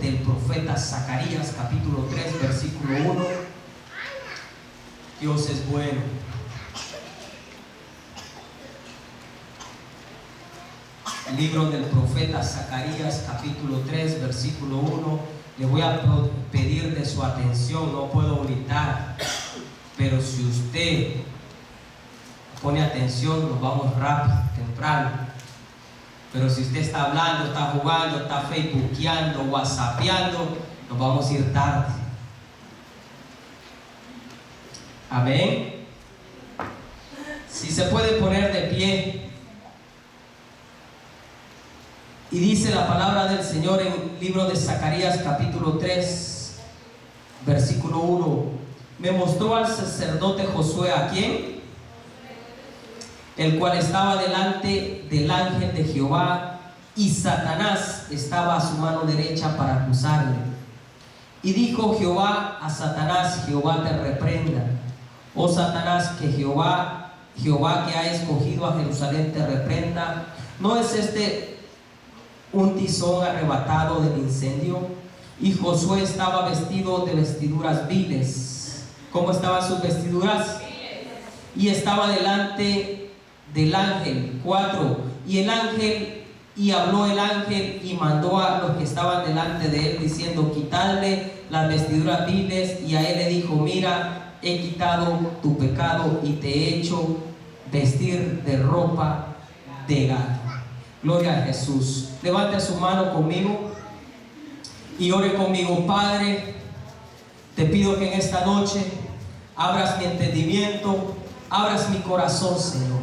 del profeta Zacarías, capítulo 3, versículo 1. Dios es bueno. El libro del profeta Zacarías, capítulo 3, versículo 1. Le voy a pedir de su atención, no puedo gritar, pero si usted pone atención, nos vamos rápido, temprano. Pero si usted está hablando, está jugando, está facebookeando, whatsappeando, nos vamos a ir tarde. Amén. Si se puede poner de pie. Y dice la palabra del Señor en el libro de Zacarías, capítulo 3, versículo 1. Me mostró al sacerdote Josué, ¿a quién? El cual estaba delante del ángel de Jehová, y Satanás estaba a su mano derecha para acusarle. Y dijo Jehová a Satanás: Jehová te reprenda, oh Satanás, que Jehová que ha escogido a Jerusalén te reprenda. ¿No es este un tizón arrebatado del incendio? Y Josué estaba vestido de vestiduras viles. ¿Cómo estaban sus vestiduras? Y estaba delante del ángel. 4. Y habló el ángel y mandó a los que estaban delante de él, diciendo: quitadle las vestiduras viles. Y a él le dijo: mira, he quitado tu pecado y te he hecho vestir de ropa de gato. Gloria a Jesús. Levante su mano conmigo y ore conmigo. Padre, te pido que en esta noche abras mi entendimiento, abras mi corazón, Señor.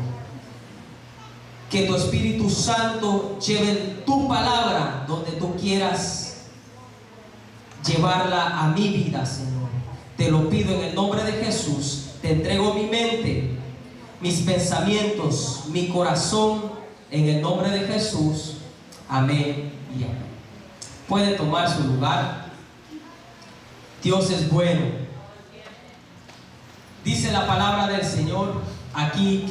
Que tu Espíritu Santo lleve tu palabra donde tú quieras llevarla a mi vida, Señor. Te lo pido en el nombre de Jesús. Te entrego mi mente, mis pensamientos, mi corazón, en el nombre de Jesús. Amén y amén. Puede tomar su lugar. Dios es bueno. Dice la palabra del Señor aquí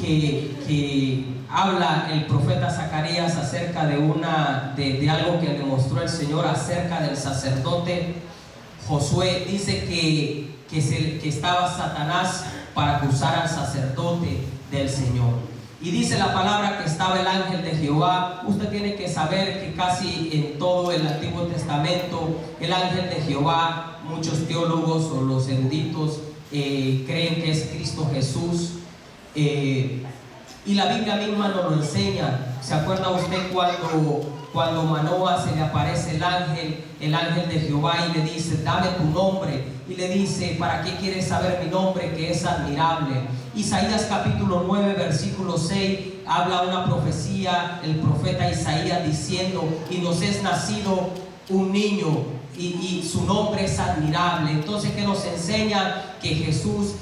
que habla el profeta Zacarías acerca de algo que le mostró el Señor acerca del sacerdote Josué. Dice que estaba Satanás para acusar al sacerdote del Señor. Y dice la palabra que estaba el ángel de Jehová. Usted tiene que saber que casi en todo el Antiguo Testamento el ángel de Jehová, muchos teólogos o los eruditos creen que es Cristo Jesús. Y la Biblia misma nos lo enseña. ¿Se acuerda usted cuando Manoa se le aparece el ángel de Jehová y le dice: dame tu nombre? Y le dice: ¿para qué quieres saber mi nombre, que es admirable? Isaías capítulo 9 versículo 6 habla una profecía, el profeta Isaías, diciendo: y nos es nacido un niño y su nombre es admirable. Entonces, ¿qué nos enseña? Que Jesús,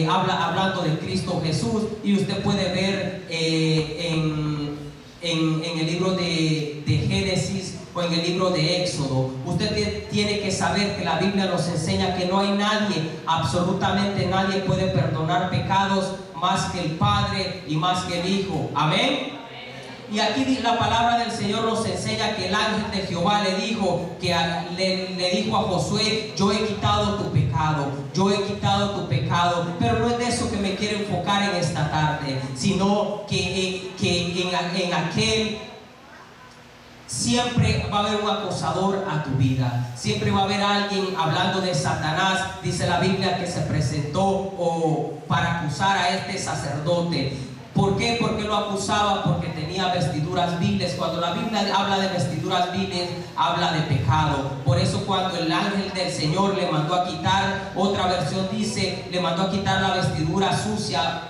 hablando de Cristo Jesús, y usted puede ver en el libro de Génesis o en el libro de Éxodo. Usted tiene que saber que la Biblia nos enseña que no hay nadie, absolutamente nadie puede perdonar pecados más que el Padre y más que el Hijo. Amén. Y aquí la palabra del Señor nos enseña que el ángel de Jehová le dijo a Josué: yo he quitado tu pecado, yo he quitado tu pecado. Pero no es de eso que me quiero enfocar en esta tarde, sino que en aquel siempre va a haber un acosador a tu vida. Siempre va a haber alguien hablando de Satanás. Dice la Biblia que se presentó para acusar a este sacerdote. ¿Por qué? Porque lo acusaba porque tenía vestiduras viles. Cuando la Biblia habla de vestiduras viles, habla de pecado. Por eso cuando el ángel del Señor le mandó a quitar, otra versión dice, le mandó a quitar la vestidura sucia,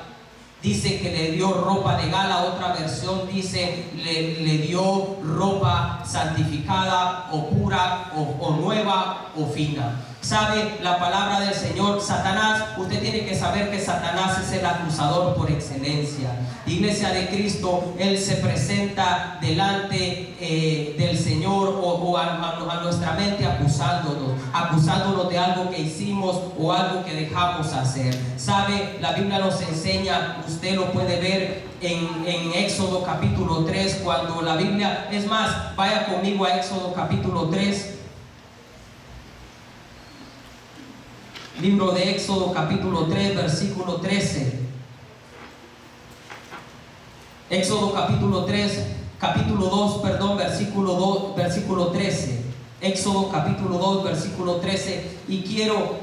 dice que le dio ropa de gala. Otra versión dice le dio ropa santificada o pura o nueva o fina. ¿Sabe la palabra del Señor? Satanás, usted tiene que saber que Satanás es el acusador por excelencia. Iglesia de Cristo, él se presenta delante del Señor o a nuestra mente acusándonos de algo que hicimos o algo que dejamos hacer. ¿Sabe? La Biblia nos enseña, usted lo puede ver en Éxodo capítulo 3, cuando la Biblia, es más, vaya conmigo a Éxodo capítulo 3. Libro de Éxodo capítulo 3, versículo 13. Éxodo capítulo 2, versículo 13. Éxodo capítulo 2, versículo 13. Y quiero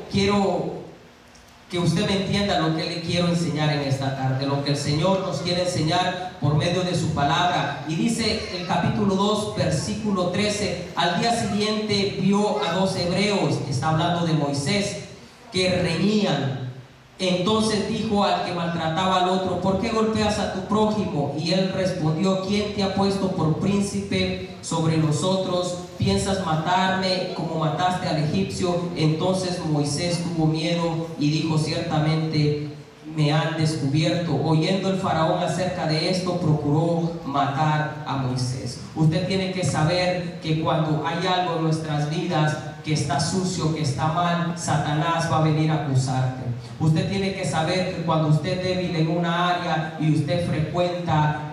que usted me entienda lo que le quiero enseñar en esta tarde, lo que el Señor nos quiere enseñar por medio de su palabra. Y dice el capítulo 2, versículo 13: al día siguiente vio a 2 hebreos, está hablando de Moisés, que reñían. Entonces dijo al que maltrataba al otro: ¿por qué golpeas a tu prójimo? Y él respondió: ¿quién te ha puesto por príncipe sobre nosotros? ¿Piensas matarme como mataste al egipcio? Entonces Moisés tuvo miedo y dijo: ciertamente me han descubierto. Oyendo el faraón acerca de esto, procuró matar a Moisés. Usted tiene que saber que cuando hay algo en nuestras vidas que está sucio, que está mal, Satanás va a venir a acusarte. Usted tiene que saber que cuando usted es débil en una área y usted frecuenta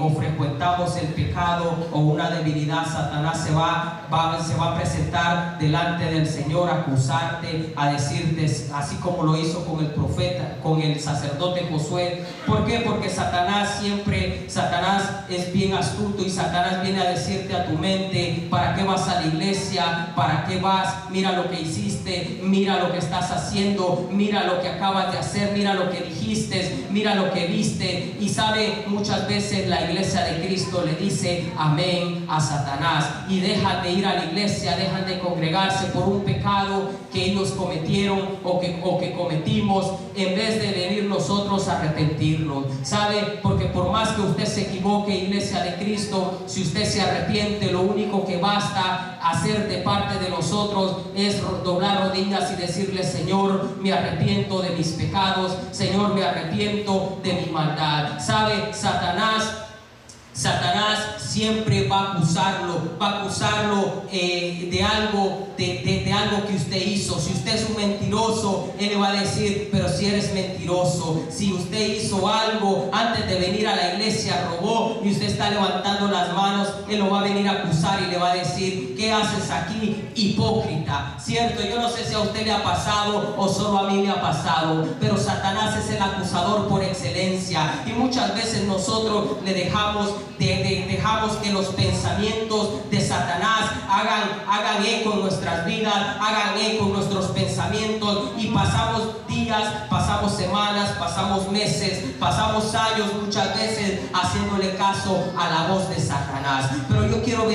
o frecuentamos el pecado o una debilidad, Satanás se va a presentar delante del Señor a acusarte, a decirte, así como lo hizo con el profeta, con el sacerdote Josué. ¿Por qué? Porque Satanás es bien astuto, y Satanás viene a decirte a tu mente: ¿para qué vas a la iglesia? ¿Para qué vas? Mira lo que hiciste, mira lo que estás haciendo, mira lo que acabas de hacer, mira lo que dijiste, mira lo que viste. Y sabe, muchas veces la iglesia de Cristo le dice amén a Satanás y dejan de ir a la iglesia, dejan de congregarse por un pecado que ellos cometieron o que cometimos, en vez de venir nosotros a arrepentirnos. ¿Sabe? Porque por más que usted se equivoque, iglesia de Cristo, si usted se arrepiente, lo único que basta hacer de parte de nosotros es doblar rodillas y decirle: Señor, me arrepiento de mis pecados, Señor, me arrepiento de mi maldad. ¿Sabe? Satanás siempre va a acusarlo de algo que usted hizo. Si usted es un mentiroso, él le va a decir: pero si eres mentiroso. Si usted hizo algo antes de venir a la iglesia, robó, y usted está levantando las manos, él lo va a venir a acusar y le va a decir: ¿qué haces aquí, hipócrita? ¿Cierto? Yo no sé si a usted le ha pasado o solo a mí me ha pasado, pero Satanás es el acusador por excelencia, y muchas veces nosotros le dejamos que los pensamientos de Satanás hagan eco en nuestras vidas, hagan eco en nuestros pensamientos, y pasamos días, pasamos semanas, pasamos meses, pasamos años muchas veces haciéndole caso a la voz de Satanás. Pero yo quiero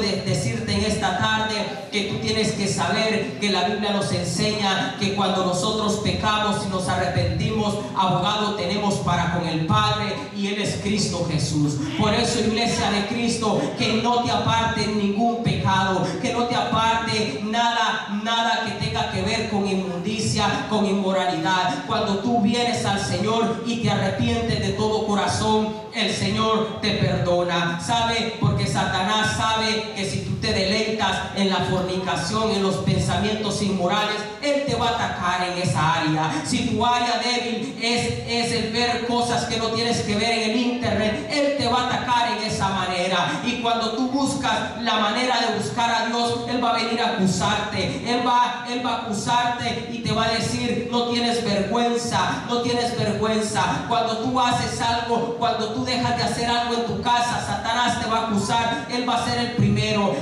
decirte en esta tarde que tú tienes que saber que la Biblia nos enseña que cuando nosotros pecamos y nos arrepentimos, abogado tenemos para con el Padre, y Él es Cristo Jesús. Por eso, iglesia de Cristo, que no te aparte ningún pecado, que no te aparte nada que tenga que ver con inmundicia, con inmoralidad. Cuando tú vienes al Señor y te arrepientes de todo corazón, el Señor te perdona. ¿Sabe? Porque Satanás sabe que si tú te deleitas en la fornicación, en los pensamientos inmorales, él te va a atacar en esa área. Si tu área débil es el ver cosas que no tienes que ver en el internet, él te va a atacar en esa manera. Y cuando tú buscas la manera de buscar a Dios, él va a venir a acusarte. Él va a acusarte y te va a decir: no tienes vergüenza, no tienes vergüenza. Cuando tú haces algo, cuando tú dejas de hacer algo en tu casa, Satanás te va a acusar. Él va a ser el primero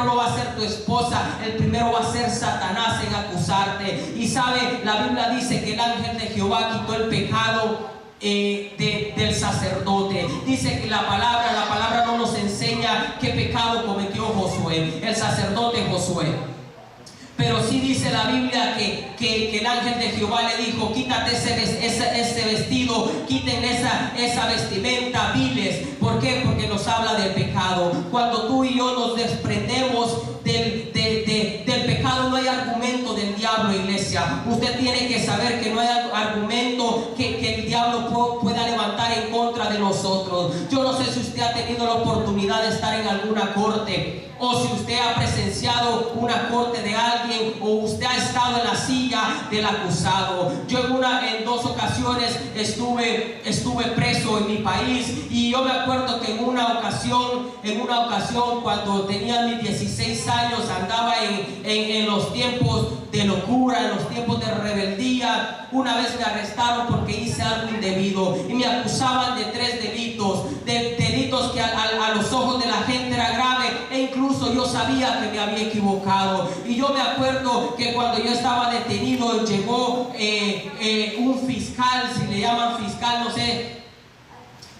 no va a ser tu esposa, el primero va a ser Satanás en acusarte. Y sabe, la Biblia dice que el ángel de Jehová quitó el pecado del sacerdote. Dice que la palabra no nos enseña qué pecado cometió Josué, el sacerdote Josué. Pero sí dice la Biblia que el ángel de Jehová le dijo: quítate ese vestido, quiten esa vestimenta, viles. ¿Por qué? Porque nos habla del pecado. Cuando tú y yo nos desprendemos del pecado, no hay argumento del diablo, iglesia. Usted tiene que saber que no hay argumento que el diablo pueda levantar en contra de nosotros. Yo no sé si usted ha tenido la oportunidad de estar en alguna corte, o si usted ha presenciado una corte de alguien, o usted ha estado en la silla del acusado. Yo en 2 ocasiones estuve preso en mi país, y yo me acuerdo que en una ocasión cuando tenía mis 16 años, andaba en los tiempos de de locura, en los tiempos de rebeldía. Una vez me arrestaron porque hice algo indebido y me acusaban de 3 delitos, de delitos que a los ojos de la gente era grave, e incluso yo sabía que me había equivocado. Y yo me acuerdo que cuando yo estaba detenido llegó un fiscal, si le llaman fiscal, no sé.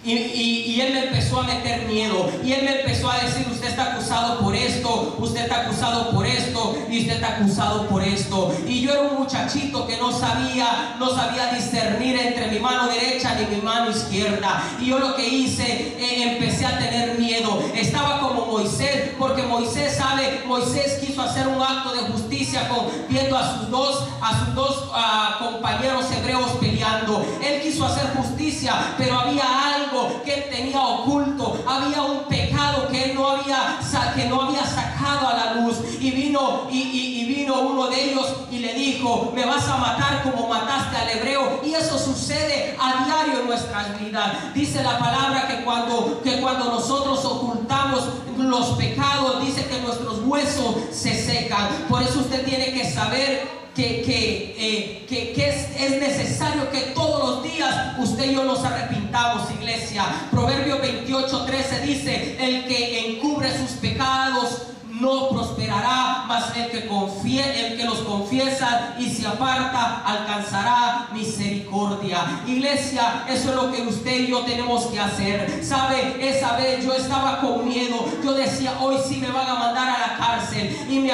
Y él me empezó a meter miedo, y él me empezó a decir: usted está acusado por esto, usted está acusado por esto, y usted está acusado por esto. Y yo era un muchachito que no sabía discernir entre mi mano derecha ni mi mano izquierda. Y yo lo que hice, empecé a tener miedo. Estaba como Moisés, porque Moisés quiso hacer un acto de justicia viendo a sus dos compañeros hebreos peleando. Él quiso hacer justicia, pero había algo que él tenía oculto, había un pecado que él no había sacado a la luz. Y vino uno de ellos y le dijo: me vas a matar como mataste al hebreo. Y eso sucede a diario en nuestras vidas. Dice la palabra que cuando nosotros ocultamos los pecados, dice que nuestros huesos se secan. Por eso usted tiene que saber que es necesario que todos los días usted y yo nos arrepintamos, iglesia. Proverbios 28:13 dice: el que encubre sus pecados no prosperará, mas el que los confiesa y se aparta alcanzará misericordia. Iglesia, eso es lo que usted y yo tenemos que hacer. Sabe, esa vez yo estaba con miedo. Yo decía: hoy sí me van a mandar a la cárcel. Y me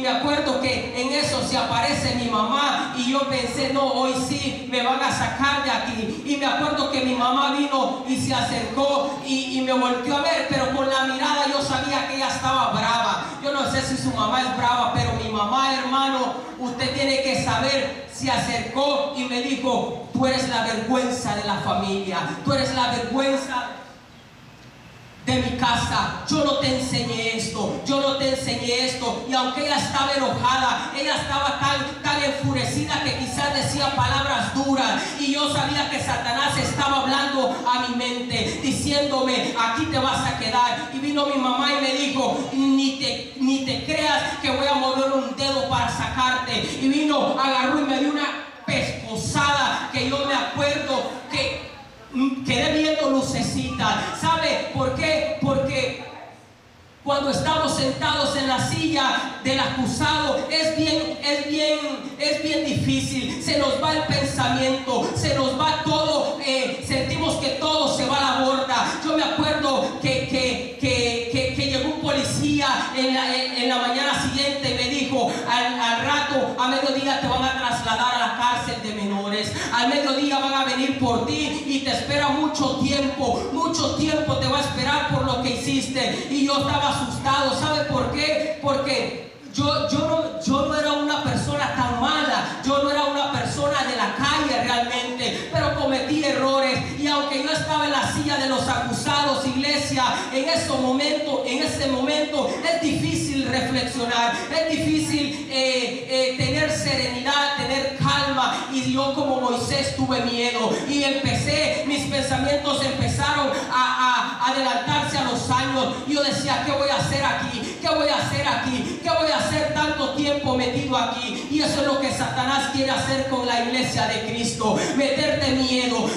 acuerdo que en eso se aparece mi mamá, y yo pensé: no, hoy sí me van a sacar de aquí. Y me acuerdo que mi mamá vino y se acercó y me volteó a ver, pero con la mirada yo sabía que ella estaba brava. Yo no sé si su mamá es brava, pero mi mamá, hermano, usted tiene que saber, se acercó y me dijo: tú eres la vergüenza de la familia, tú eres la vergüenza de mi casa. Yo no te enseñé esto, y aunque ella estaba enojada, ella estaba tan enfurecida que quizás decía palabras duras, y yo sabía que Satanás estaba hablando a mi mente, diciéndome: aquí te vas a quedar. Y vino mi mamá y me dijo: ni te creas que voy a mover un dedo para sacarte. Y vino, agarró y me dio una pescozada que yo me acuerdo que quedé viendo lucecitas. ¿Sabe por qué? Porque cuando estamos sentados en la silla del acusado es bien difícil. Se nos va el pensamiento, se nos va todo, sentimos que todo se va a la borda. Yo me acuerdo que llegó un policía en la mañana siguiente y me dijo: al rato, a mediodía te van a trasladar a la cárcel de menores. Al mediodía van a venir por ti y te espera mucho tiempo te va a esperar por lo que hiciste. Y yo estaba asustado. ¿Sabe por qué? Porque yo no era una persona tan mala, yo no era una persona de la calle realmente, pero cometí errores. Y aunque yo estaba en la silla de los acusados, iglesia, en ese momento es difícil reflexionar, es difícil tener serenidad, tener calma. Y yo, como Moisés, tuve miedo y mis pensamientos empezaron a adelantarse a los años. Y yo decía: ¿qué voy a hacer aquí? ¿Qué voy a hacer aquí? ¿Qué voy a hacer tanto tiempo metido aquí? Y eso es lo que Satanás quiere hacer con la iglesia de Cristo: meterte miedo,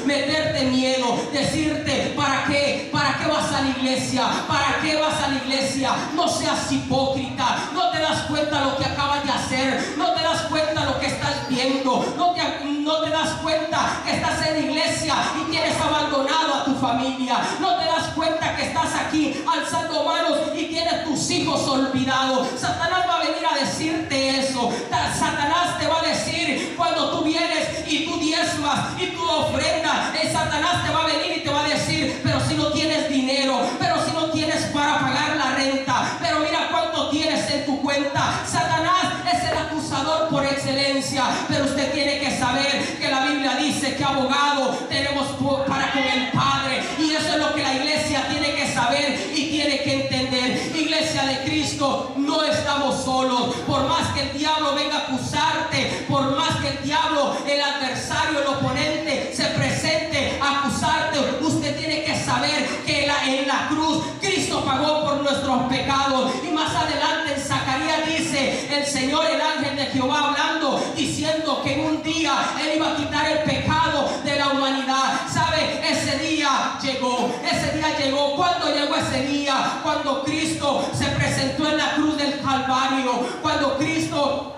decirte: ¿para qué vas a la iglesia? ¿Para qué vas a la iglesia? No seas hipócrita, no te das cuenta lo que acabas de hacer, no te das cuenta lo que estás viendo, no te das cuenta que estás en la iglesia y tienes abandonado a tu familia, no te das cuenta que estás aquí alzando manos y tienes tus hijos olvidados. Satanás va a venir a decirte eso. Satanás te va a decir, cuando tú vienes y tú diezmas y tú ofrendas, Satanás te va a venir y te va a decir: pero si no tienes dinero, pero si no tienes para pagar la renta, pero mira cuánto tienes en tu cuenta. Satanás es el acusador por excelencia, pero usted tiene que saber que la Biblia dice que abogado tenemos para con el Padre, y eso es lo que la iglesia tiene que saber y tiene que entender. Iglesia de Cristo, no estamos solos. Por más que el diablo venga a acusarte, por más que el diablo, el adversario, el oponente se presente a acusarte, usted tiene que saber que en la cruz Cristo pagó por nuestros pecados. Y más adelante en Zacarías dice: el Señor, el ángel de Jehová hablando, diciendo que en un día Él iba a quitar el pecado de la humanidad. ¿Sabe? Ese día llegó. ¿Cuándo llegó ese día? Cuando Cristo se presentó en la cruz del Calvario. Cuando Cristo,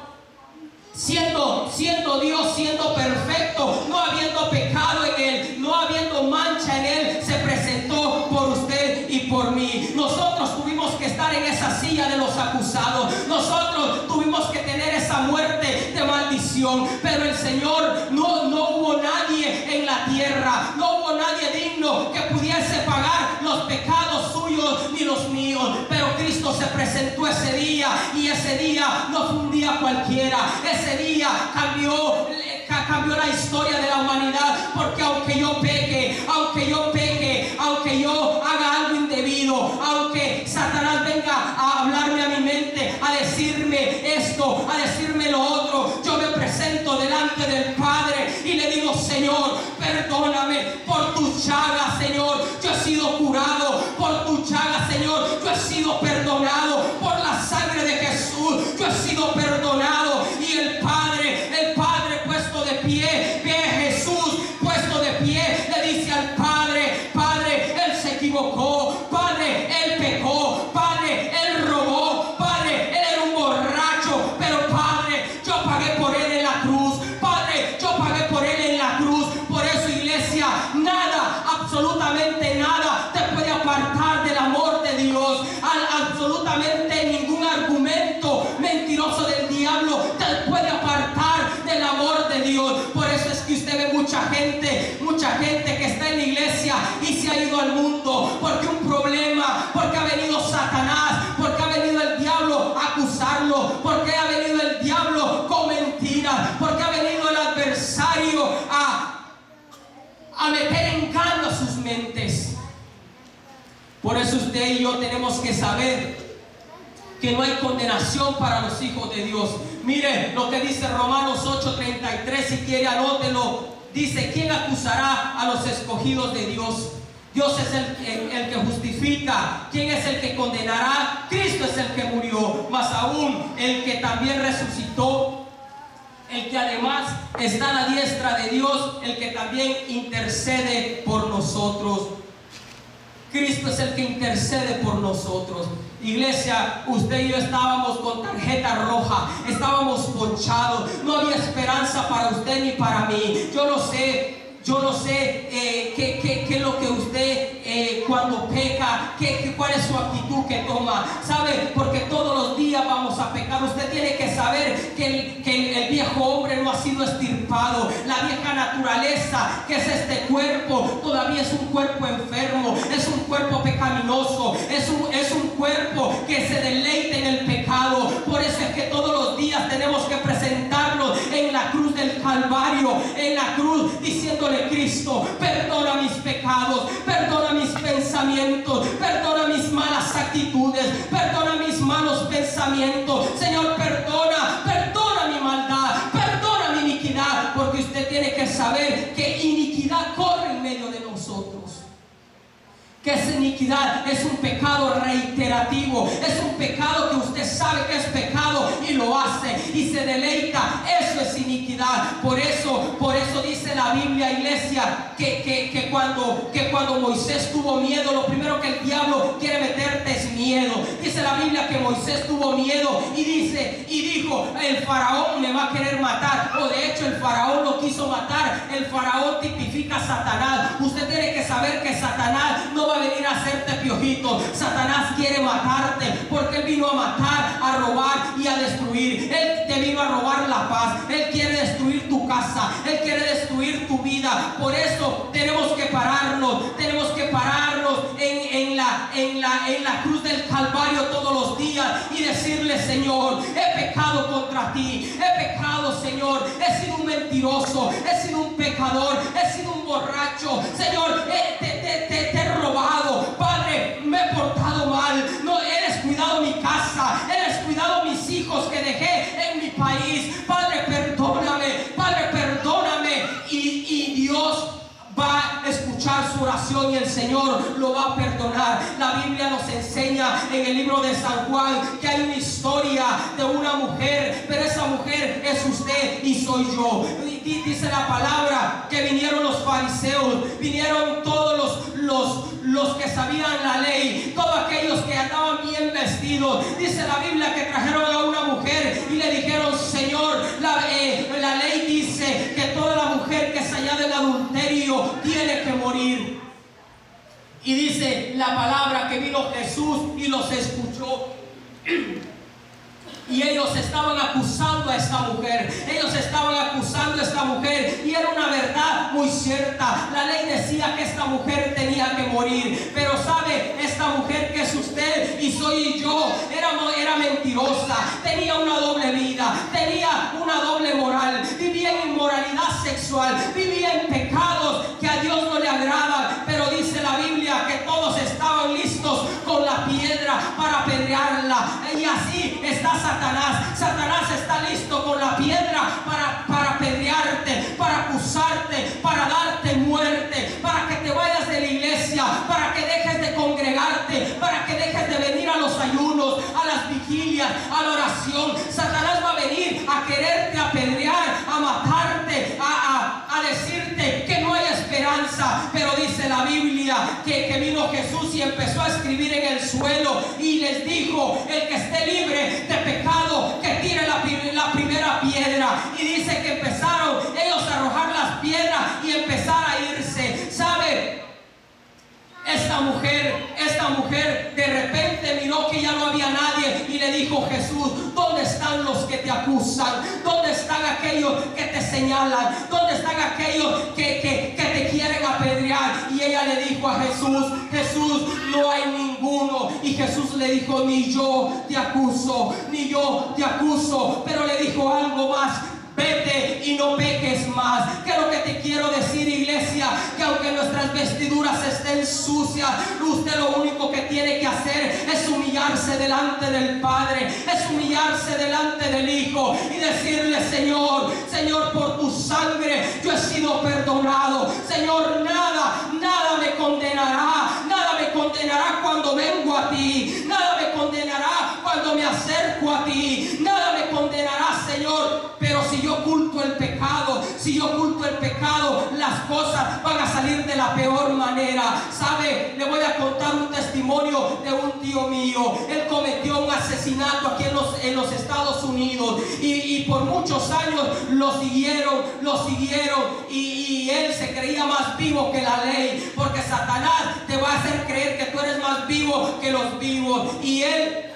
siendo Dios, siendo perfecto, no habiendo pecado en Él, no habiendo mancha en Él, se presentó por usted y por mí. Nosotros tuvimos que estar en esa silla de los acusados. Nosotros tuvimos que tener esa muerte de maldición. Pero el Señor, no hubo nadie en la tierra, no hubo nadie digno que pudiese pagar los pecados suyos ni los míos. Pero Cristo se presentó ese día, y ese día no fue un día cualquiera. Ese día cambió la historia de la humanidad, porque aunque yo peque, aunque yo haga algo indebido, aunque Satanás venga a hablarme a mi mente, a decirme esto, a decirme lo otro, yo me presento delante del Padre y le digo: Señor, perdóname. Por tus llagas, Señor, yo he sido curado. Por tus llagas, Señor, yo he sido perdonado. Por la sangre de Jesús, yo he sido perdonado. Y el Padre puesto de pie, ve a Jesús puesto de pie, le dice al Padre: Padre, Él se equivocó. Padre, Él pecó. Padre, Él robó. Padre, Él era un borracho. Pero Padre, yo pagué por Él en la cruz. Padre, yo pagué por Él en la cruz. Por eso, iglesia, nada, absolutamente nada te puede apartar del amor de Dios. Absolutamente ningún argumento mentiroso del diablo te puede apartar del amor de Dios. Por eso es que usted ve mucha gente que está en la iglesia y se ha ido al mundo, porque un problema, porque ha venido Satanás, porque ha venido el diablo a acusarlo, porque ha venido el diablo con mentiras, porque ha venido el adversario a meter engaño a sus mentes. Por eso usted y yo tenemos que saber que no hay condenación para los hijos de Dios. Mire lo que dice Romanos 8:33, si quiere anótelo. Dice: ¿quién acusará a los escogidos de Dios? Dios es el que justifica. ¿Quién es el que condenará? Cristo es el que murió, más aún el que también resucitó, el que además está a la diestra de Dios, el que también intercede por nosotros. Cristo es el que intercede por nosotros. Iglesia, usted y yo estábamos con tarjeta roja, estábamos ponchados, no había esperanza para usted ni para mí. Yo no sé qué es lo que usted cuando peca, cuál es su actitud que toma. ¿Sabe? Porque todos los días vamos a pecar. Usted tiene que saber que el viejo hombre no ha sido extirpado. La vieja naturaleza, que es este cuerpo, todavía es un cuerpo enfermo, es un cuerpo pecaminoso, es un cuerpo que se deleita en el pecado. Por eso es que todos los días tenemos que presentarnos en la cruz del Calvario, en la cruz, diciéndole: Cristo, perdona mis pecados, perdona mis pensamientos, perdona mis malas actitudes, perdona mis malos pensamientos. Señor, perdona mi maldad, perdona mi iniquidad, porque usted tiene que saber que iniquidad corre en medio de nosotros. Que esa iniquidad es un pecado reiterativo, es un pecado que usted sabe que es pecado y lo hace y se deleita. Eso es iniquidad. Por eso dice la Biblia, iglesia, que cuando Moisés tuvo miedo, lo primero que el diablo quiere meterte es miedo. Dice la Biblia que Moisés tuvo miedo y dijo: el faraón me va a querer matar. O de hecho el faraón lo quiso matar. El faraón tipifica a Satanás. Usted tiene que saber que Satanás no va a venir a hacerte piojito. Satanás quiere matarte, porque él vino a matar, a robar y a destruir. Él te vino a robar la paz. Él quiere destruir tu casa, él quiere destruir tu vida. Por eso tenemos que pararnos en la cruz del Calvario todos los días y decirle: Señor, he pecado contra ti, he pecado, Señor, he sido un mentiroso, he sido un pecador, he sido un borracho, Señor, te he robado, Padre, me he portado mal, no he descuidado mi casa, he descuidado mis hijos que dejé en mi país. Padre, perdóname, y Dios va a escuchar su oración y el Señor lo va a perdonar. La Biblia nos enseña en el libro de San Juan que hay una historia de una mujer es usted y soy yo. Dice la palabra que vinieron los fariseos, vinieron todos los que sabían la ley, todos aquellos que andaban bien vestidos. Dice la Biblia que trajeron a una mujer y le dijeron: Señor, la ley dice que toda la mujer que se halla en adulterio tiene que morir. Y dice la palabra que vino Jesús y los escuchó. Y ellos estaban acusando a esta mujer. Ellos estaban acusando a esta mujer. Y era una verdad muy cierta. La ley decía que esta mujer tenía que morir. Pero sabe, esta mujer que es usted y soy yo, era mentirosa. Tenía una doble vida. Tenía una doble moral. Vivía en inmoralidad sexual. Vivía en pecados que a Dios no le agradan. Pero dice la Biblia que todos estaban listos con la piedra para apedrearla. Y así está Satanás. Satanás está listo con la piedra para apedrearte, para acusarte, para darte muerte, para que te vayas de la iglesia, para que dejes de congregarte, para que dejes de venir a los ayunos, a las vigilias, a la oración. Satanás va a venir a quererte apedrear, a matarte, a decirte que no hay esperanza. Pero dice la Biblia que vino Jesús y empezó a escribir en el suelo y les dijo: el que esté libre de pecado, que tire la primera piedra. Y dice que empezaron ellos a arrojar las piedras y empezar a irse. ¿Sabe? Esta mujer de repente miró que ya no había nadie y le dijo: Jesús, ¿dónde están los que te acusan? ¿Dónde están aquellos que te señalan? ¿Dónde están aquellos que te quieren apedrear? Y ella le dijo a Jesús: Jesús, no hay ninguno. Y Jesús le dijo: ni yo te acuso, ni yo te acuso. Pero le dijo algo más: vete y no peques más. ¿Qué es lo que te quiero decir, iglesia? Que aunque nuestras vestiduras estén sucias, usted lo único que tiene que hacer es humillarse delante del Padre, es humillarse delante del Hijo y decirle: Señor, por tu sangre yo he sido perdonado. Señor, nada me condenará. Nada me condenará cuando vengo a ti. Nada me condenará cuando me acerco a ti. Nada me condenará, Señor. Pero si yo oculto el pecado, las cosas van a salir de la peor manera. ¿Sabe? Le voy a contar un testimonio de un tío mío. Él cometió un asesinato aquí en los Estados Unidos y por muchos años lo siguieron y él se creía más vivo que la ley, porque Satanás te va a hacer creer que tú eres más vivo que los vivos. Y él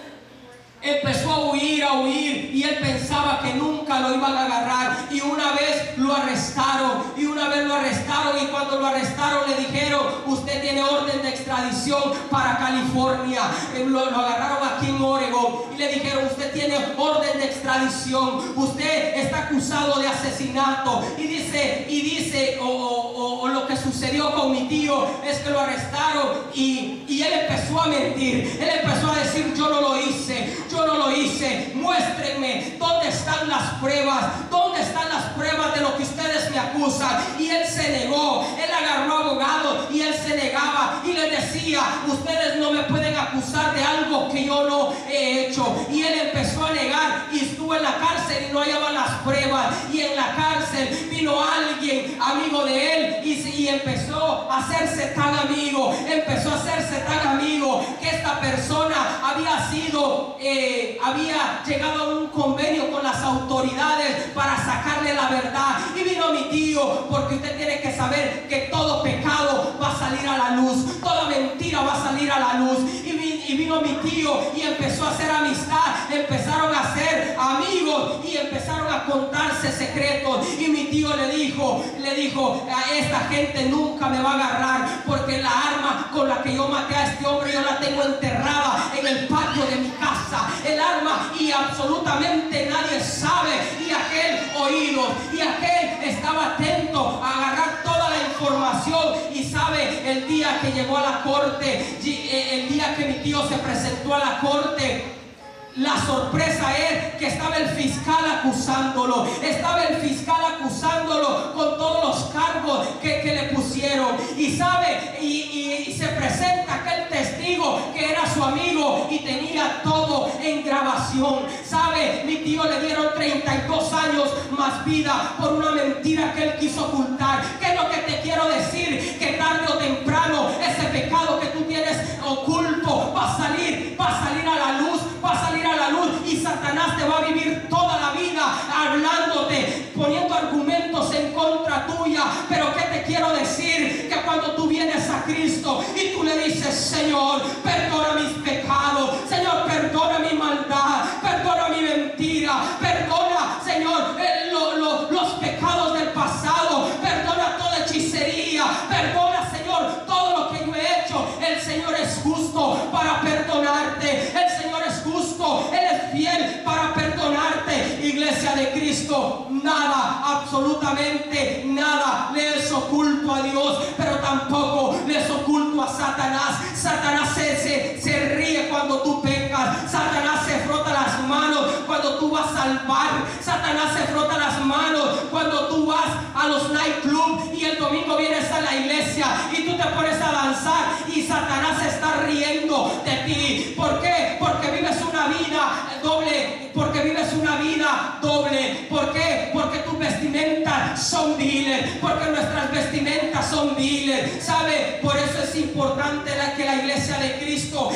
empezó a huir y él pensaba que nunca lo iban a agarrar. Y una vez lo arrestaron y cuando lo arrestaron le dijeron: usted tiene orden de extradición para California. Lo agarraron aquí en Oregon y le dijeron: usted tiene orden de extradición, usted está acusado de asesinato. Y dice lo que sucedió con mi tío es que lo arrestaron y él empezó a mentir. Él empezó a decir: yo no lo hice, muéstrenme dónde están las pruebas, de lo que ustedes me acusan. Y él se negó. Él agarró abogados y él se negaba y le decía: ustedes no me pueden acusar de algo que yo no he hecho. Y él empezó a negar y estuvo en la cárcel y no hallaban las pruebas. Y en la cárcel vino alguien amigo de él y empezó a hacerse tan amigo que esta persona había llegado a un convenio con las autoridades para sacarle la verdad. Y vino mi tío, porque usted tiene que saber que todo pecado va a salir a la luz, toda mentira va a salir a la luz. Y vino mi tío y empezó a hacer amistad, empezaron a ser amigos y empezaron a contarse secretos. Y mi tío le dijo: a esta gente nunca me va a agarrar, porque la arma con la que yo maté a este hombre yo la tengo enterrada en el patio de mi casa. El arma, y absolutamente nadie sabe. Y aquel oído, y aquel estaba atento a agarrar toda la información. Y sabe, el día que llegó a la corte, el día que mi tío se presentó a la corte, La sorpresa es que estaba el fiscal acusándolo. Estaba el fiscal acusándolo con todos los cargos que le pusieron. Y sabe, y se presenta aquel testigo que era su amigo y tenía todo en grabación. Sabe, mi tío le dieron 32 años más vida por una mentira que él quiso ocultar. ¿Qué es lo que te quiero decir? Que tarde o temprano ese pecado que tú tienes oculto va a salir a la luz, y Satanás te va a vivir toda la vida hablándote, poniendo argumentos en contra tuya. Pero ¿qué te quiero decir? Que cuando tú vienes a Cristo y tú le dices: Señor, perdona mis pecados, Señor, perdona mi maldad, perdona mi mentira, perdona, Señor, los pecados del pasado, perdona toda hechicería, perdona, Señor, todo lo que yo he hecho. El Señor es justo para perdonarte, el Señor es justo, Él es fiel para perdonarte. Iglesia de Cristo, nada, absolutamente nada le es oculto a Dios, pero tampoco le es oculto a Satanás. Satanás se ríe cuando tú pecas. Satanás se frota las manos cuando tú vas al bar. Satanás se frota las manos cuando tú vas a los nightclubs y el domingo vienes a la iglesia y tú te pones a danzar y Satanás se está riendo de ti. ¿Por qué? Porque vives una vida doble. Porque vives una vida doble. ¿Por qué? Porque tus vestimentas son viles. Porque nuestras vestimentas son viles. ¿Sabe? Por eso es importante que la iglesia de Cristo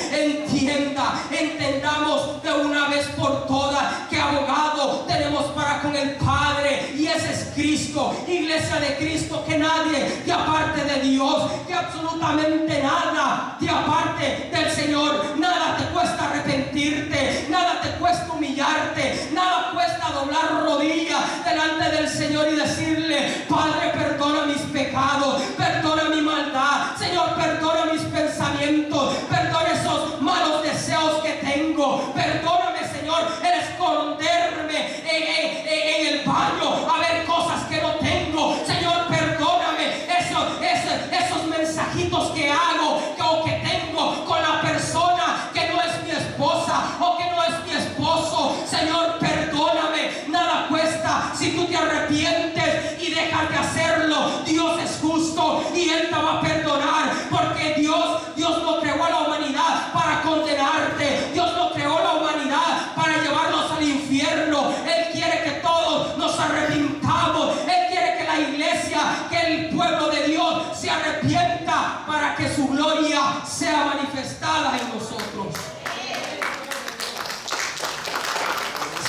entendamos de una vez por todas que abogado tenemos para con el Padre, y ese es Cristo. Iglesia de Cristo, que nadie te aparte de Dios, que absolutamente nada te aparte del Señor. Nada te cuesta arrepentirte, nada te cuesta humillarte, nada cuesta doblar rodillas delante del Señor y decirle: Padre, perdona mis pecados, perdona mi maldad, Señor, perdona mis pensamientos, perdona esos malos deseos que tengo, perdóname, Señor, el esconderme en el baño a ver cosas que no tengo. Señor, perdóname esos mensajitos que hago o que tengo con la persona que no es mi esposa o que no es mi esposo. Señor, perdóname. Nada cuesta si tú te arrepientes y dejas de hacerlo. Dios es justo y Él te va a perdonar, porque Dios no creó a la humanidad para condenarte. Dios no creó a la humanidad para llevarnos al infierno. Él quiere que todos nos arrepintamos. Él quiere que la iglesia, que el pueblo de Dios se arrepienta para que su gloria sea manifestada en nosotros.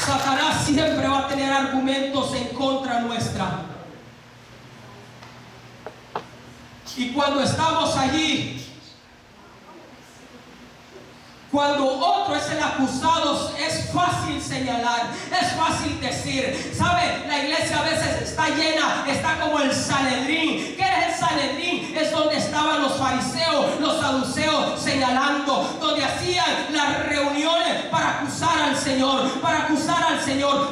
Satanás siempre va a tener argumentos en contra nuestra. Y cuando estamos allí, cuando otro es el acusado, es fácil señalar, es fácil decir. ¿Sabe? La iglesia a veces está llena, está como el Sanedrín. ¿Qué es el Sanedrín? Es donde estaban los fariseos, los saduceos señalando, donde hacían las reuniones para acusar al Señor,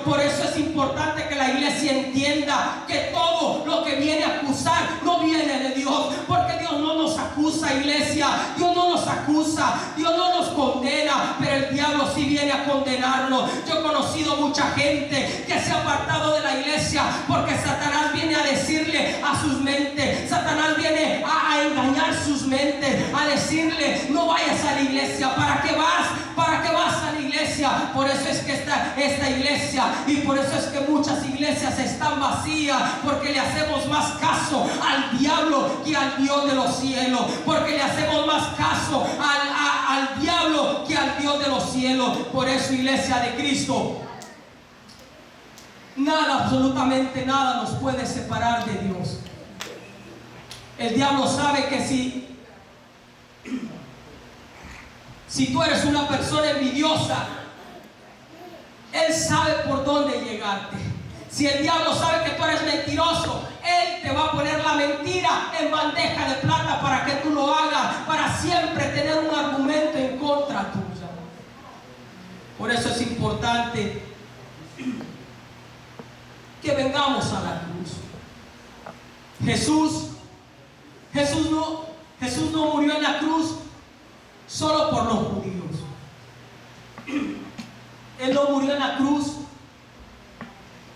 Por eso es importante que la iglesia entienda que todo lo que viene a acusar no viene de Dios, porque Dios no nos acusa, iglesia. Dios no nos acusa, Dios no nos condena, pero el diablo sí viene a condenarnos. Yo he conocido mucha gente que se ha apartado de la iglesia porque Satanás viene a decirle a sus mentes, Satanás viene a engañar sus mentes, a decirle: no vayas a la iglesia. ¿Para qué vas? ¿Para qué vas a la iglesia? Por eso es que esta iglesia, y por eso es que muchas iglesias están vacías, porque le hacemos más caso al diablo que al Dios de los cielos, porque le hacemos más caso al diablo que al Dios de los cielos. Por eso, iglesia de Cristo, nada, absolutamente nada nos puede separar de Dios. El diablo sabe que si tú eres una persona envidiosa, él sabe por dónde llegarte. Si el diablo sabe que tú eres mentiroso, él te va a poner la mentira en bandeja de plata para que tú lo hagas, para siempre tener un argumento en contra tuya. Por eso es importante que vengamos a la cruz. Jesús no murió en la cruz solo por los judíos. Él no murió en la cruz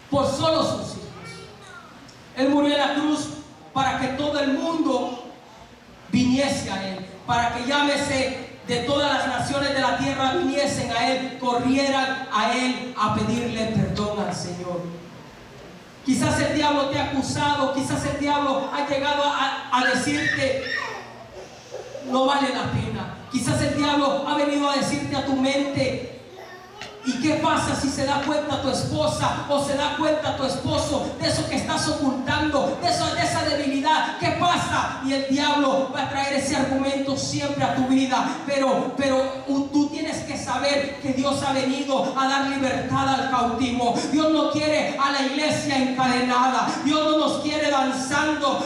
por solo sus hijos. Él murió en la cruz para que todo el mundo viniese a Él, para que llámese de todas las naciones de la tierra viniesen a Él, corrieran a Él a pedirle perdón al Señor. Quizás el diablo te ha acusado, quizás el diablo ha llegado a decirte no vale la pena. Quizás el diablo ha venido a decirte a tu mente: ¿y qué pasa si se da cuenta tu esposa o se da cuenta tu esposo de eso que estás ocultando, de esa debilidad? ¿Qué pasa? Y el diablo va a traer ese argumento siempre a tu vida. Pero tú tienes que saber que Dios ha venido a dar libertad al cautivo. Dios no quiere a la iglesia encadenada. Dios no nos quiere danzando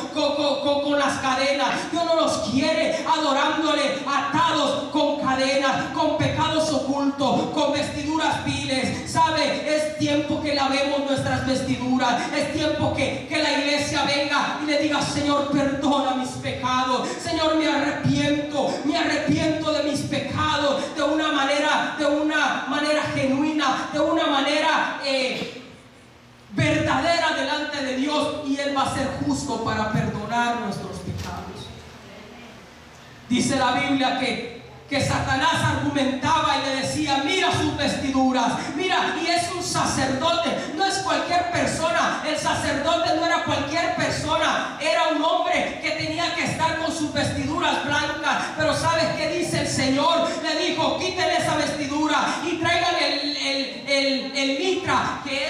con las cadenas. Dios no nos quiere adorándole atados con cadenas, con pecados ocultos, con vestiduras viles. ¿Sabe? Es tiempo que lavemos nuestras vestiduras. Es tiempo que la iglesia venga y le diga: Señor, perdona mis pecados. Señor, me arrepiento de mis pecados de una manera genuina, de una manera verdadera delante de Dios, y Él va a ser justo para perdonar nuestros pecados. Dice la Biblia que Satanás argumentaba y le decía: mira sus vestiduras, mira, y es un sacerdote, no es cualquier persona. El sacerdote no era cualquier persona, era un hombre que tenía que estar con sus vestiduras blancas. Pero ¿sabes qué dice el Señor? Le dijo: quiten esa vestidura y traigan el mitra, que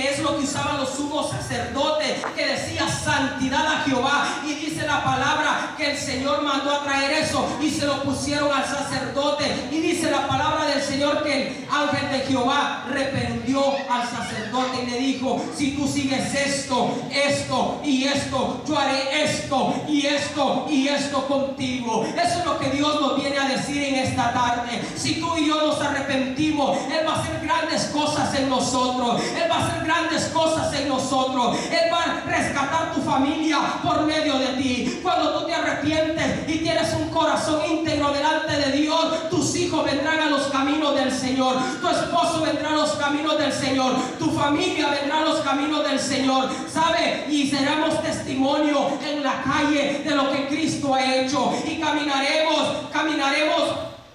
es lo que usaban los sumos sacerdotes, que decía santidad a Jehová. Y dice la palabra que el Señor mandó a traer eso y se lo pusieron al sacerdote. Y dice la palabra del Señor que el ángel de Jehová reprendió al sacerdote y le dijo: si tú sigues esto y esto, yo haré esto y esto y esto contigo. Eso es lo que Dios nos viene a decir en esta tarde. Si tú y yo nos arrepentimos, Él va a hacer grandes cosas en nosotros. Él va a hacer grandes cosas en nosotros. Él va a rescatar tu familia por medio de ti. Cuando tú te arrepientes y tienes un corazón íntegro delante de Dios, tus hijos vendrán a los caminos del Señor, tu esposo vendrá a los caminos del Señor, tu familia vendrá a los caminos del Señor, ¿sabe? Y seremos testimonio en la calle de lo que Cristo ha hecho, y caminaremos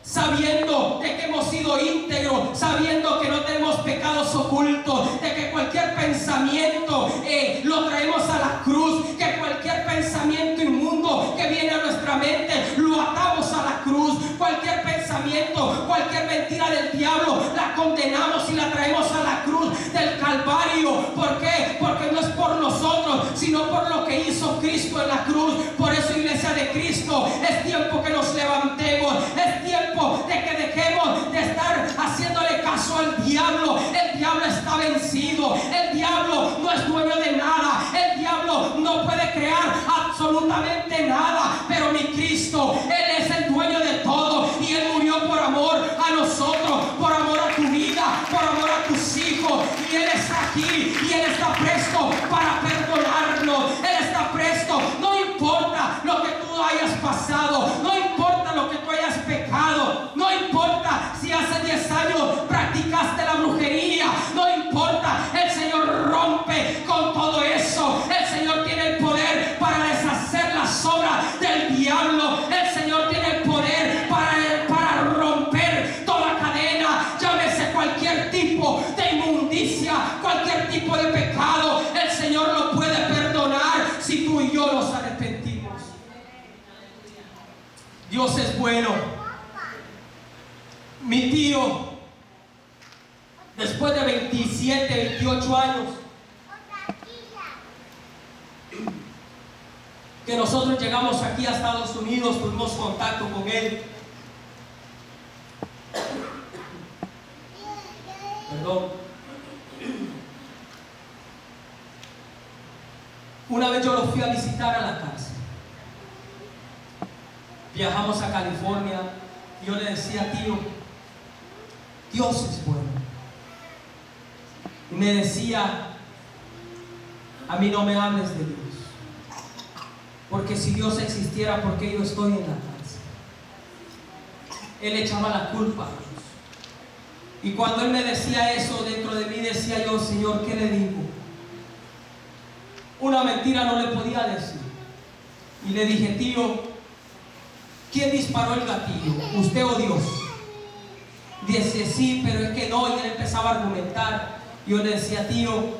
sabiendo de que hemos sido íntegros, sabiendo que no tenemos pecados ocultos, de que cualquier pensamiento lo traemos a la cruz, que cualquier pensamiento inmundo que viene a nuestra mente lo atamos a la cruz, cualquier pensamiento, cualquier mentira del diablo la condenamos y la traemos a la cruz del Calvario. ¿Por qué? Porque no es por nosotros, sino por lo que hizo Cristo en la cruz. Por eso, iglesia de Cristo, es tiempo que nos levantemos, es tiempo de que dejemos de estar haciéndole caso al diablo. El diablo está vencido, el diablo no es dueño de nada, el diablo no puede crear absolutamente nada, pero mi Cristo, Él es el dueño de todo, y Él murió por amor a nosotros, por amor a tu vida, por amor a tus hijos, y Él está aquí y Él está presto para perdonarnos. Él está presto. No importa lo que tú hayas pasado, no importa lo que tú hayas pecado, no importa si hace 10 años practicaste la brujería, no importa. El Señor rompe con todo eso. El Señor tiene el poder para deshacer las obras del diablo. El Señor tiene el poder para romper toda cadena, llámese cualquier tipo de inmundicia, cualquier tipo de pecado. El Señor lo puede perdonar si tú y yo nos arrepentimos. Dios es bueno. Mi tío, después de 27, 28 años que nosotros llegamos aquí a Estados Unidos, tuvimos contacto con él. Perdón. Una vez yo lo fui a visitar a la casa. Viajamos a California y yo le decía: tío, Dios es bueno. Y me decía: a mí no me hables de Dios, porque si Dios existiera, ¿por qué yo estoy en la cárcel? Él echaba la culpa a Dios. Y cuando él me decía eso, dentro de mí decía yo, Señor, ¿qué le digo? Una mentira no le podía decir. Y le dije, tío, ¿quién disparó el gatillo? ¿Usted o Dios? Dice, sí, pero es que no. Y él empezaba a argumentar. Yo le decía, tío,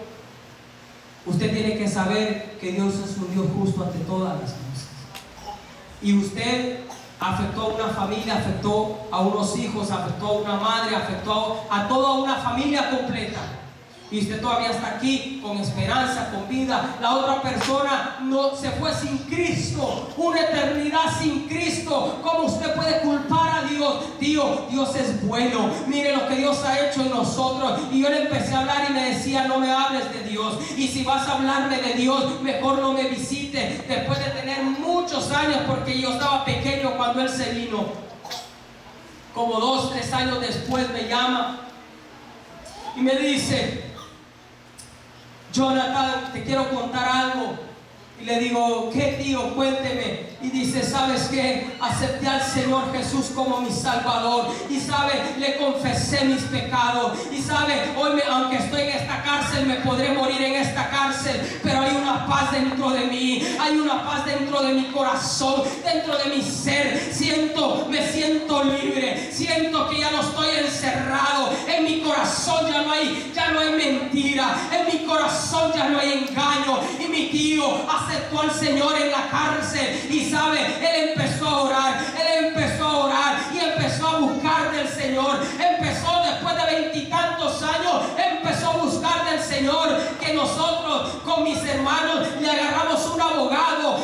usted tiene que saber que Dios es un Dios justo ante todas las cosas. Y usted afectó a una familia, afectó a unos hijos, afectó a una madre, afectó a toda una familia completa. Y usted todavía está aquí con esperanza, con vida. La otra persona no se fue sin Cristo, una eternidad sin Cristo. ¿Cómo usted puede culpar a Dios? Tío, Dios es bueno. Mire lo que Dios ha hecho en nosotros. Y yo le empecé a hablar y me decía, no me hables de Dios. Y si vas a hablarme de Dios, mejor no me visite. Después de tener muchos años, porque yo estaba pequeño cuando Él se vino. Como 2, 3 años después me llama y me dice, Jonathan, te quiero contar algo. Y le digo, ¿qué, tío? Cuénteme. Y dice, ¿sabes qué? Acepté al Señor Jesús como mi Salvador. Y sabe, le confesé mis pecados. Y sabe, hoy aunque estoy en esta cárcel, me podré morir en esta cárcel, pero hay una paz dentro de mí. Hay una paz dentro de mi corazón, dentro de mi ser. Me siento libre. Siento que ya no estoy encerrado. En mi corazón ya no hay mentira. En mi corazón ya no hay engaño. Y mi tío aceptó al Señor en la cárcel. Y sabe, él empezó a orar y empezó a buscar del Señor. Empezó después de 20 y tantos años, empezó a buscar del Señor, que nosotros con mis hermanos le agarramos un abogado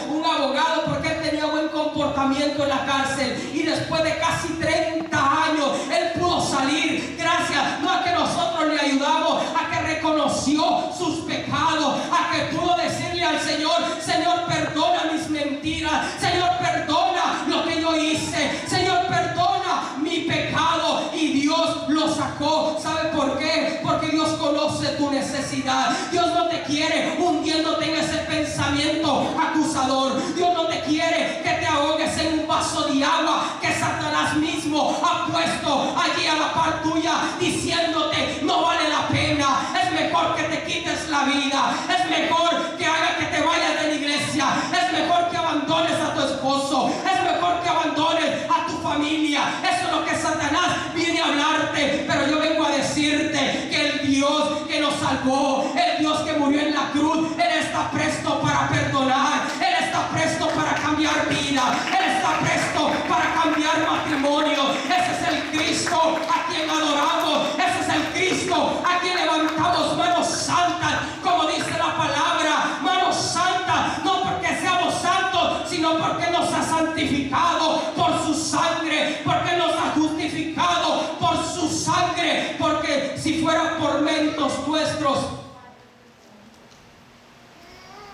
porque él tenía buen comportamiento en la cárcel. Y después de casi 30 años él pudo salir, gracias no a que nosotros le ayudamos, a que reconoció sus pecados, a que pudo decirle al Señor, Señor, perdona mis mentiras, Señor, perdona lo que yo hice, Señor, perdona mi pecado. Y Dios lo sacó. ¿Sabe por qué? Porque Dios conoce tu necesidad. Dios no te quiere hundiéndote en ese pensamiento acusador. Dios no te quiere que te ahogues en un vaso de agua que Satanás mismo ha puesto allí a la par tuya, diciéndote, no vale la pena, es mejor que te quites la vida, es mejor que haga que te vayas de la iglesia, es mejor que abandones a tu esposo, es mejor que abandones a tu familia. Eso es lo que Satanás viene a hablarte. Pero yo vengo a decirte que el Dios que nos salvó, el Dios que murió en la cruz, Él está presto para perdonar, Él está presto para cambiar vida, Él está presto para cambiar matrimonio. Ese es el Cristo a quien adoramos, ese es el Cristo a quien levantamos manos santas, como dice la palabra, manos santas, no porque seamos santos, sino porque nos ha santificado por su sangre, porque nos ha justificado por su sangre. Porque si fuera por méritos nuestros,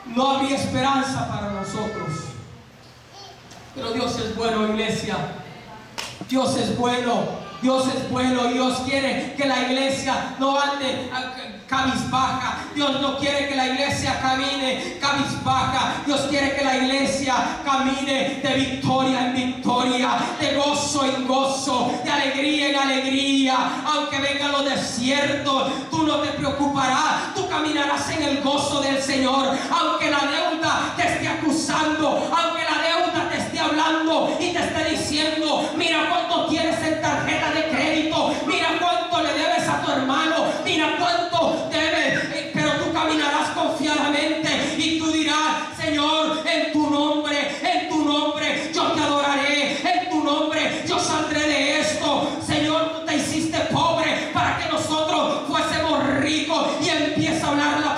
no habría esperanza para nosotros. Pero Dios es bueno, iglesia. Dios es bueno. Dios es bueno. Dios quiere que la iglesia no ande cabizbaja. Dios no quiere que la iglesia camine cabizbaja. Dios quiere que la iglesia camine de victoria en victoria, de gozo en gozo, de alegría en alegría. Aunque vengan los desiertos, tú no te preocuparás, tú caminarás en el gozo del Señor. Aunque la deuda te esté acusando, aunque la deuda te esté hablando y te esté diciendo, mira cuánto tienes en tarjeta de crédito, mira cuánto le debes a tu hermano, mira cuánto debes, pero tú caminarás confiadamente y tú dirás, Señor, en tu nombre yo te adoraré, en tu nombre yo saldré de esto. Señor, tú te hiciste pobre para que nosotros fuésemos ricos. Y empieza a hablar la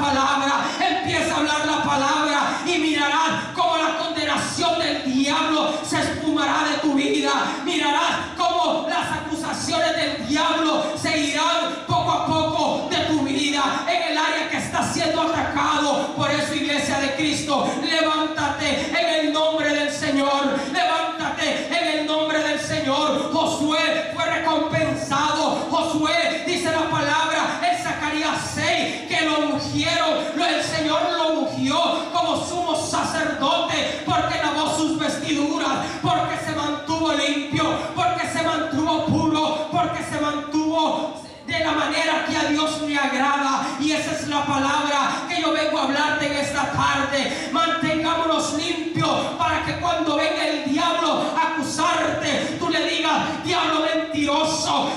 palabra, y mirarás cómo la condenación del diablo se esfumará de tu vida. Mirarás cómo las acusaciones del diablo se irán poco a poco de tu vida en el área que está siendo atacado. Por eso, iglesia de Cristo, levántate en el nombre del Señor, levántate en el nombre del Señor. Josué fue recompensado. Josué, dice la palabra en Zacarías 6, que lo ungieron, el Señor lo ungió como sumo sacerdote, porque lavó sus vestiduras, porque se mantuvo limpio, porque se mantuvo puro, porque se mantuvo a Dios le agrada. Y esa es la palabra que yo vengo a hablarte en esta tarde. Mantengámonos limpios para que cuando venga el diablo a acusarte, tú le digas: diablo mentiroso,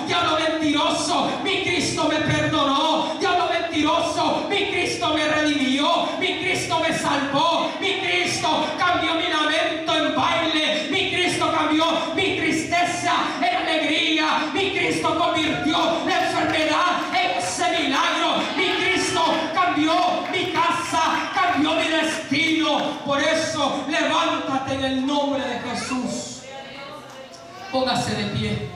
mi Cristo me perdonó, diablo mentiroso, mi Cristo me redimió, mi Cristo me salvó, mi Cristo cambió mi lamento en baile, mi Cristo cambió mi tristeza en alegría, mi Cristo convirtió la enfermedad en ese milagro, mi Cristo cambió mi casa, cambió mi destino. Por eso levántate en el nombre de Jesús. Póngase de pie.